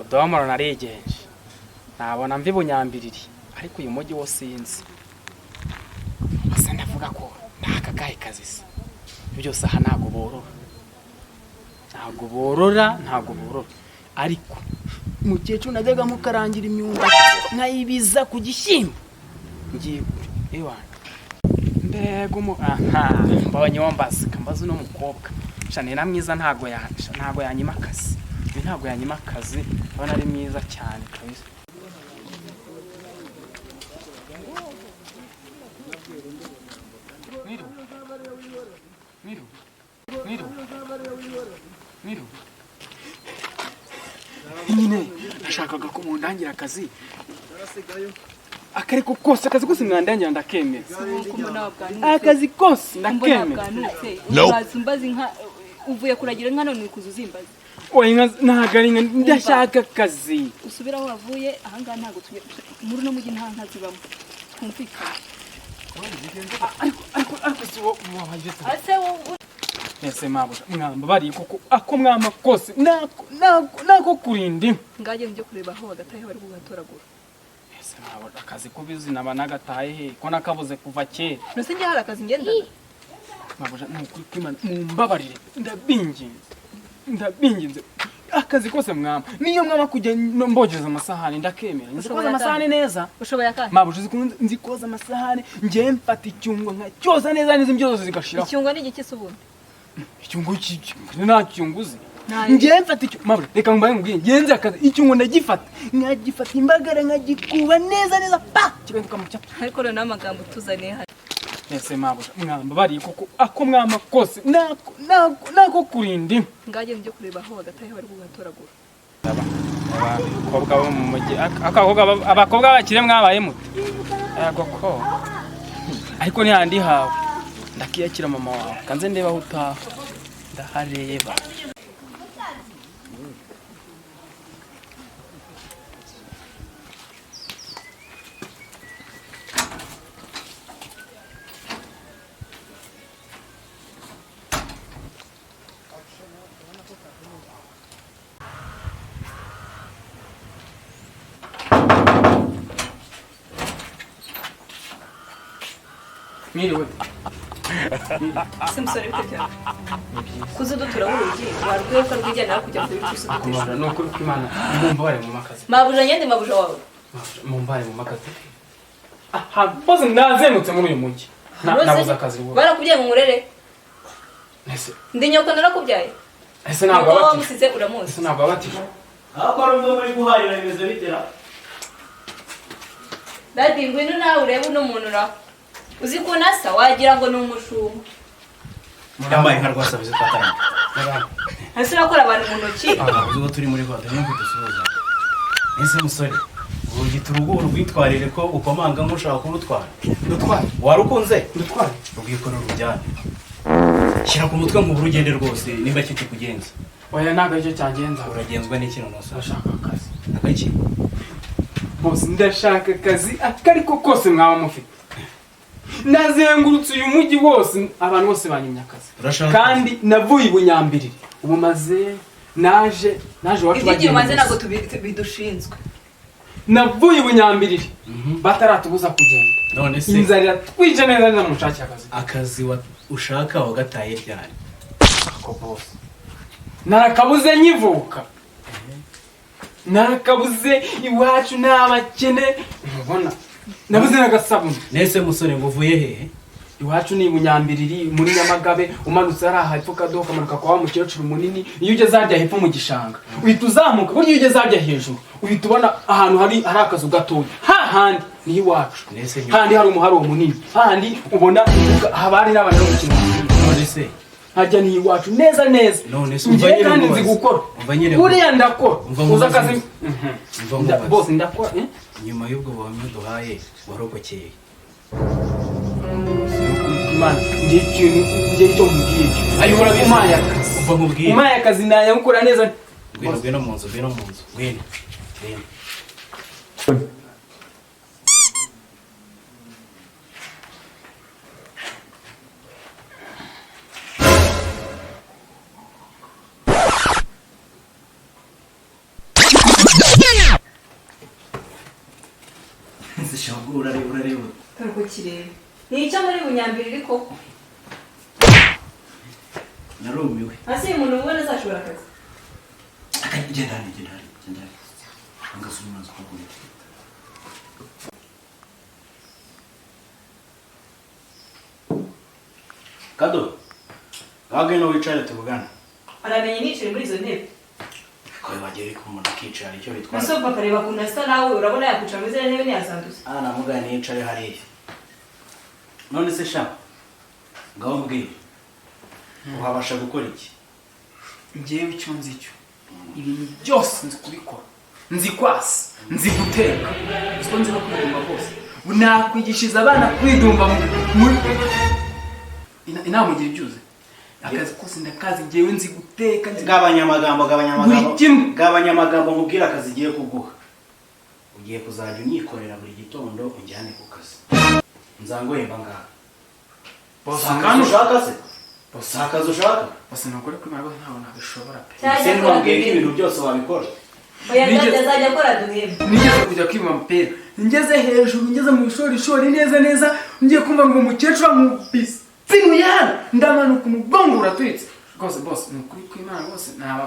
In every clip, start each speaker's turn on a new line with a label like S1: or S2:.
S1: udomoro narigenje nabona mvi bunyambiriri ariko uyu mujyi wo sinzi basa ndavuga ko ntakagaye kazisa byose aha ntago borora ariko mukecuru najyaga mukarangira imyumba nkayibiza ku gishyimbo ngiye ewana mbego mbonye wambaza kambaza no mukobwa shane na mwiza ntago yanyima akazi ntago yanyima akazi abana ari mwiza cyane kabisa Miru nyine nashakaga ko mundangira akazi akariko kose akazi kose mwandangira ndakemera akazi kose ndakemera
S2: bazimbazi nka uvuye kuragira nka none kuzuzimbazi
S1: oya ntagari ndashaka akazi
S2: usubira aho wavuye ahanga ntago tuye muri no mujyi nta zibamo kumvikana
S1: ariko si wo wahageze
S2: ase wo
S1: ese mabuja mwamba bari kuko ako mwama kose nako kurindi
S2: ngaje nje kureba aho bagataye bari kugatoragura
S1: ese nabo akazi kubizi naba nagataye he ko nakabuze kuva kera
S2: no sinje hari akazi ngendana
S1: mabuja nukuri kwimana mumbabarire ndabinginze akazi kose mwamba niyo mwama kujya mbogeza amasahani ndakemera nzikoza amasahani neza
S2: ushoboye akahe
S1: mabuja nzikoza amasahani ngiye mfata icyungo nka cyoza neza nizimye zose zigashira
S2: icyungo ni giki subundi
S1: icyungo nta cyunguzi ngiye mfata icyo mabure reka mbaye ngubwiye ngenze akazi icyungo ndagifata nkagifata imbagara nkagikuba neza pa kibenduka mu cyapa
S2: ariko rero n'amagambo tuzaniye hano
S1: ese mabure mwamba bari kuko ako mwama kose nako kurindi
S2: ngaje nje kureba aho bagataye bari kugatoragura
S1: abakobwa bo mu mujyi abakobwa bakire mwabaye muti yego ko ariko ni handi hawe ndakiyakira mama wawe kanze ndeba aho utaha ndahareba Miriwe
S2: Simsore kujya kuzo dutura urugi warwiye ko rwijyana kujya kuri kuzo dutura
S1: no kuri kwimana mumbare mu makazi
S2: mabuja nyende mabuja wawe
S1: mumbare mu makazi aha boze ndazengutse muri uyu mujyi nabuza akazi wowe
S2: barakubyaye mu murere
S1: ese
S2: ndi nyoko narakubyaye
S1: ese ntabwo abati
S2: musize uramuzi
S1: ese ntabwo abati
S3: akora umwe muri guharira bimeze bitera
S2: dadi ngwino nawe urebe uno muntu ra uzi ko nasa wagira ngo ni umushumba
S3: yambaye nka rwasabize twatarana
S2: hasi nakora abantu mu ntoki
S3: uzi turi muri vada niyo kudusuhuza ese musore urugita urugo urwitwarire ko ukomanga nk'ushaka kurutwara
S1: ndutware
S3: warukunze
S1: ndutware
S3: rubwikora rujyane shyira ku mutwe mu burugende rwose nimba kiti kugenza
S1: oya ntabwo aricyo cyangenza
S3: uragenzwa n'ikintu nose
S1: ndashaka akazi
S3: agaki
S1: bose ndashaka akazi akariko kose mwaba mufite nazengurutse uyu mujyi wose abantu bose banyimye akazi kandi navuye ibunyambiriri ubu maze naje wacu
S2: bagiye maze nago bidushinzwe
S1: navuye ibunyambiriri bataratubuza kugenda
S3: none se
S1: inzarira twije neza mu nshaki
S3: akazi ushaka wagataye ryari
S1: ako bose narakabuze nyivuka narakabuze iwacu n'abakene mubona nabuze nagasabuni
S3: nese musore ngo uvuye hehe
S1: iwacu ni ibunyambiriri muri Nyamagabe umanutse ari aha hepfo kadoka kamanuka kwa mukecuru munini iyo ugeze harya hepfo mu gishanga uhita uzamuka buryo ugeze harya hejuru uhita ubona ahantu hari akazu gatoya hahandi ni iwacu handi hari umuharo munini handi ubona habari n'abana bo gukina
S3: none se
S1: harya ni iwacu neza
S3: none se
S1: umva nyine kandi nzi gukora buriya ndakora uza akazi bose ndakora
S3: nyuma y'ubwo buhamya duhaye warokokeye
S1: Imana ngiye cyo mbwiye
S3: ayo urabizi
S1: umaya akazi
S3: umva nkubwiye
S1: umaya akazi naya gukora neza
S3: ngwino mu nzu ngwino urareba
S2: Karuko kireba. Ni icyo muri bunyambiri ariko
S3: narumiwe
S2: hasi umuntu ubona azashobora akazi.
S3: genda angasubira maze kugura Kado wagenda wicare tuvugana
S2: Aramenye nicire muri izo ntebe.
S3: ko bagere ku muntu akicara icyo bitwara
S2: Musoba kareba kuntu asa nawe urabona yakwicara muri izo ntebe ntiyasanduza.
S3: namugana yicare hariya none se sha ngaho mbwira wabasha gukora iki
S1: Njyewe icyo nzi cyo ibintu byose nzi kubikora, nzi kwasa, nzi guteka, uko nzi no kwidumba bose. Nakwigishiriza abana kwidumba inama ugira ibyuze. Akazi kose ndakazi, njyewe nzi guteka, nzi
S3: gabanyamagambo mubwira akazi igiye kuguha. Ugiye kuzajya unyikorera buri gitondo unjyane ku kazi. Nzangohemba ngaha.
S1: Boss
S3: Akazi ushaka se? Boss akazi ushaka?
S1: Boss nokore ko mara ntaho nabishobora pe.
S3: Se ntubwiye ko ibintu byose wabikora.
S2: Oya ndazajya akora duhemba.
S1: Nigeze kujya kwiba mpera. Ngeze hejuru, ngeze mu ishori neza, ngiye kumva ngo umukecuru amubise. Sinuya ndamanuka umugongo uraturitse. Rwose boss nukuri kw'Imana bose naba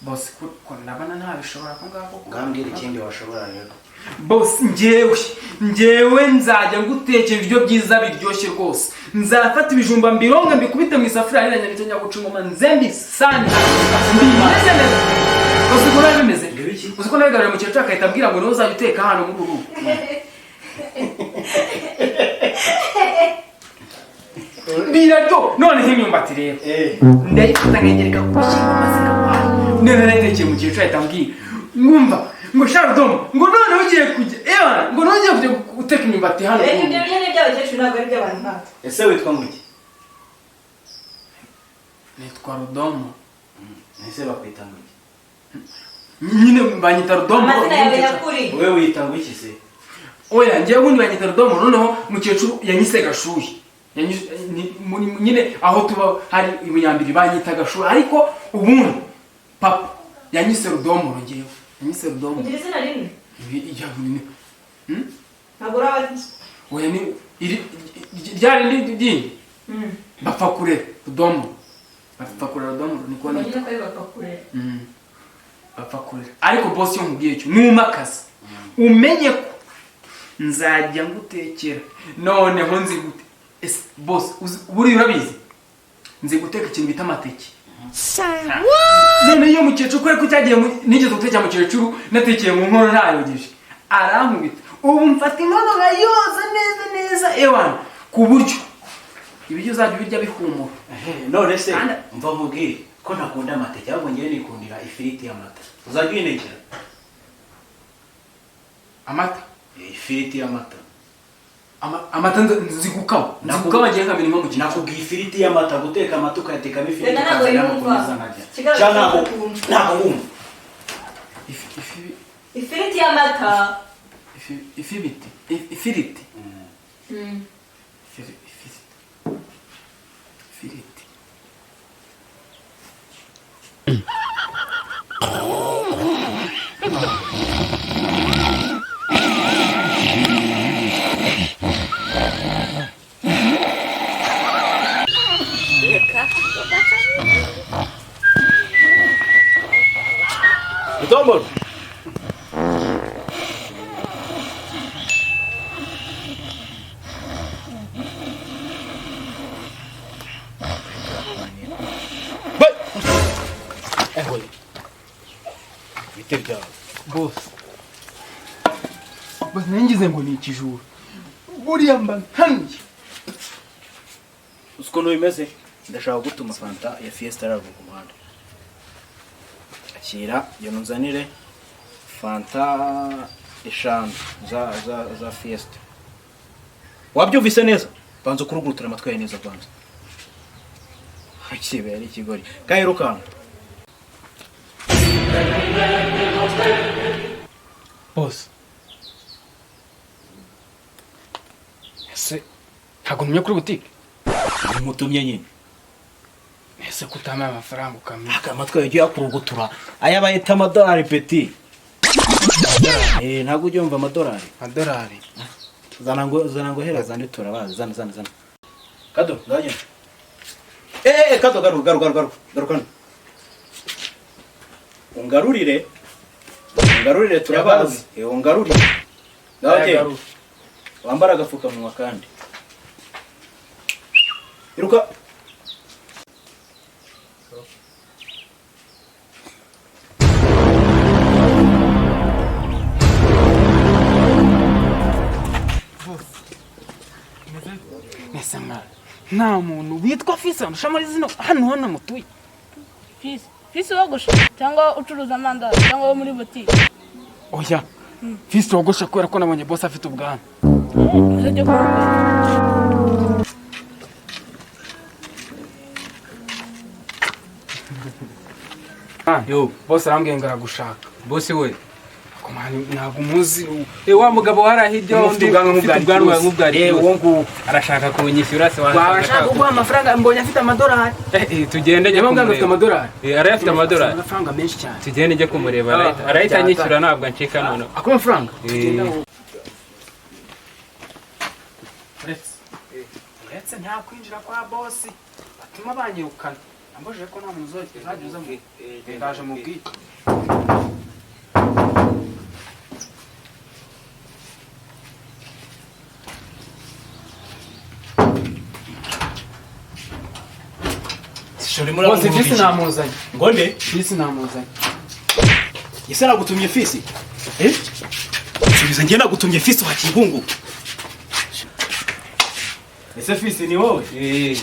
S1: boss ko nabana ntabishobora ko ngako.
S3: Ngambwira ikindi washobora rero.
S1: Boss njyewe nzajya ngutekera ibyo byiza biryoshye rwose. Nzafata ibijumba mbironga mbikubite mu isafuriya niranya nitenya guca ingoma nzembi sanda. Mbimeze neza. Boss ko nabimeze. Uzi ko nabigarura mu cyacu akahita ambwira ngo niwe uzajya uteka hano muri ubu. Biraryo none nk'imyumbati rero. Ndayifata nkengereka ku bishyimbo maze ngakwaye. None nayitekeye mu cyacu ahita ambwira ngumva ngo sharudomo ngo none ugiye kujya ngo none ugiye kujya guteka imyumbati hano.
S2: Ibyo byene by'abakecuru ntabwo ari by'abantu nk'aba.
S3: Ese witwa nguki?
S1: Nitwa Rudomo.
S3: Ese bakwita nguki?
S1: Nyine banyita Rudomo.
S2: Amazina yawe yakuri.
S3: Wewe wita nguki se?
S1: Oya njyewe ubundi banyita Rudomo, noneho mukecuru yanyise Gashuhi. Nyine aho tuba hari ibunyambiri banyita Gashuhi, ariko ubundi papa yanyise Rudomo njyewe. Yanyise Rudomo.
S2: Ugira izina rimwe?
S1: Ya bunini.
S2: Ntabwo urabazi.
S1: Oya ni ryari ndi bapfa kure Rudomo. Bapfa kure Rudomo niko ni.
S2: Nyine ko bapfa kure.
S1: Bapfa kure. Ariko boss yo mubwiye cyo numakazi. Umenye ko nzajya ngutekera. Noneho nzi gute. Boss buri urabizi. Nzi guteka ikintu bita amateke. None iyo mukecuru kwe ko cyagiye nigeze gutekera mukecuru natekeye mu nkono ntayogeje. Arankubita. Ubu mfata inkono ngayoza neza ewana ku buryo ibiryo uzajya birya bihumura.
S3: None se mva mubwire ko ntakunda amateke ahubwo ngiye nikundira ifiriti y'amata. Uzajya uyinekera?
S1: Amata?
S3: Ifiriti y'amata.
S1: Amata nzigukama. Nzigukama ngiye nkamenya nko mu kintu.
S3: Nakubwiye ifiriti y'amata, guteka amata ukayatekamo ifiriti.
S2: Ntabwo yumva.
S3: Ntabwo wumva.
S2: Ifiriti y'amata.
S1: Ifiriti. Ifiriti.
S3: Rudomo.
S1: Boss nangize ngo ni ikijuru. Buriya mba nkanjye.
S3: Uko bimeze ndashaka gutuma fanta ya Fiesta rava ku muhanda. Akira yo nuzanire fanta eshanu za Fiesta. Wabyumvise neza? Banza kurugutura amatwi yawe neza kwanza. Hakibera ikigori. Kairuka.
S1: Boss. Ese ntago numye kuri boutique.
S3: Mutumye nyine.
S1: Ese kutama amafaranga ukamenya.
S3: Amatwi yawe yakurugutura. Aya bayita amadolari petit. ntabwo ujya wumva amadolari.
S1: Amadolari.
S3: Zana ngo hereza ndi turabazi. Zana. Kado, ngajye. Kado garuka. Ungarurire turabazi. Ungarurire. Ngajye. Wambara agapfukamunwa kandi. Iruka.
S1: Nta muntu witwa Fisi wandusha muri zino hano mutuye.
S4: Fisi wogosha cyangwa ucuruza amandazi cyangwa wo muri botike?
S1: Oya. Fisi wogosha kubera ko nabonye boss afite ubwanwa. Yo, boss arambwiye ngo aragushaka.
S5: Boss we.
S1: Komani ntabwo umuzi.
S5: Wa mugabo harahirya undi ubwanwa nk'ubwari.
S1: Wongu
S5: arashaka kunyishyura se
S1: washaka kuguha amafaranga mbonye afite amadolari.
S5: Tugende njye
S1: kumureba. Afite amadolari.
S5: Arayafite amadolari.
S1: Amafaranga menshi cyane.
S5: Tugende njye kumureba arahita anyishyura ntabwo ncika none.
S1: Ako mafaranga? Uretse nta kwinjira kwa boss batuma banyirukana. Ambajije ko nta muntu uzajya uza mu ndaje mu bwite. Bose Fisi namuzanye.
S3: Ngonde?
S1: Fisi namuzanye.
S3: Yese nagutumye Fisi? Subiza njye nagutumye Fisi wa Kibungu. Ese Fisi ni wowe?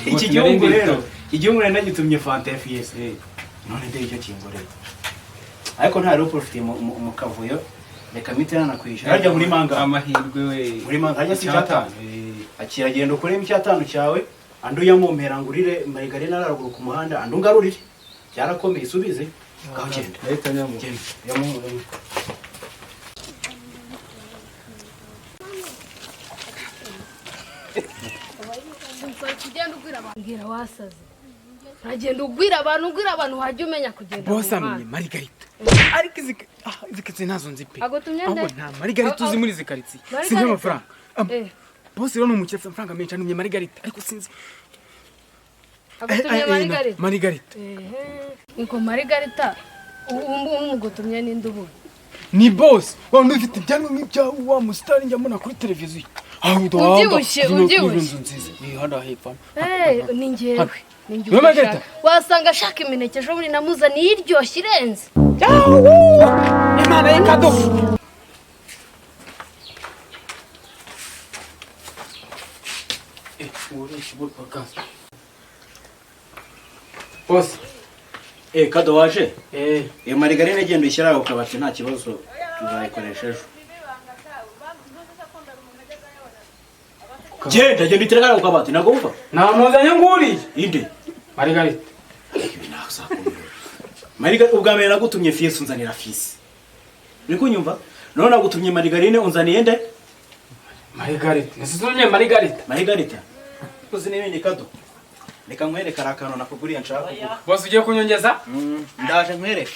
S3: Iki gihugu rero. Igihugu rero nagitumye Fanta ya Fisi. None ndeye icyo kingorera. Ariko nta rero profite mu kavuyo. Reka mitirana kwishyura. Harya muri manga
S5: amahirwe we.
S3: Muri manga hajya si cyatanu. Akiragenda ukuremo icyatanu cyawe. Andu yamumpera ngurire Marigarena araruguru ku muhanda andu ngarurire cyarakomeye isubize gagenda
S5: leta nyamu
S4: kugenda ugwira abantu ngira wasaze uragenda ugwira abantu wajya umenya kugenda
S1: boss amenye Marigarita ariko izikitse nazo nzi pe
S4: agotumye nde
S1: nta Marigarita uzi muri zikaritsi sinzi amafaranga boss rero numuketse amafaranga menshi anumye Marigarita ariko sinzi
S4: agotumye
S1: Marigarita
S4: niko Marigarita umugotumye n'indubu
S1: ni boss wanda ufite ibyanwa nk'ibya wa mustar njya mbona kuri televiziyo
S4: ubyibushye
S1: hano hepfo
S4: ni njyewe wasanga ashaka imineke ejo bundi namuzaniye iryoshye irenze
S1: Imana y'Kado boss
S3: Kado waje Marigarena genda ishyira ku kabati nta kibazo tuzayikoresha ejo genda itereka ku kabati nago umva
S1: namuzanye nguri
S3: inde
S1: Marigarita
S3: Marigarita ubwa mbere nagutumye Fisi unzanira Fisi uri kunyumva none nagutumye Marigarine unzaniye nde
S1: Marigarita nasutumye Marigarita uzi n'ibindi Kado reka nkwereka arakano nakuguriye nshaka boss ugiye kunyongeza
S3: ndaje nkwereke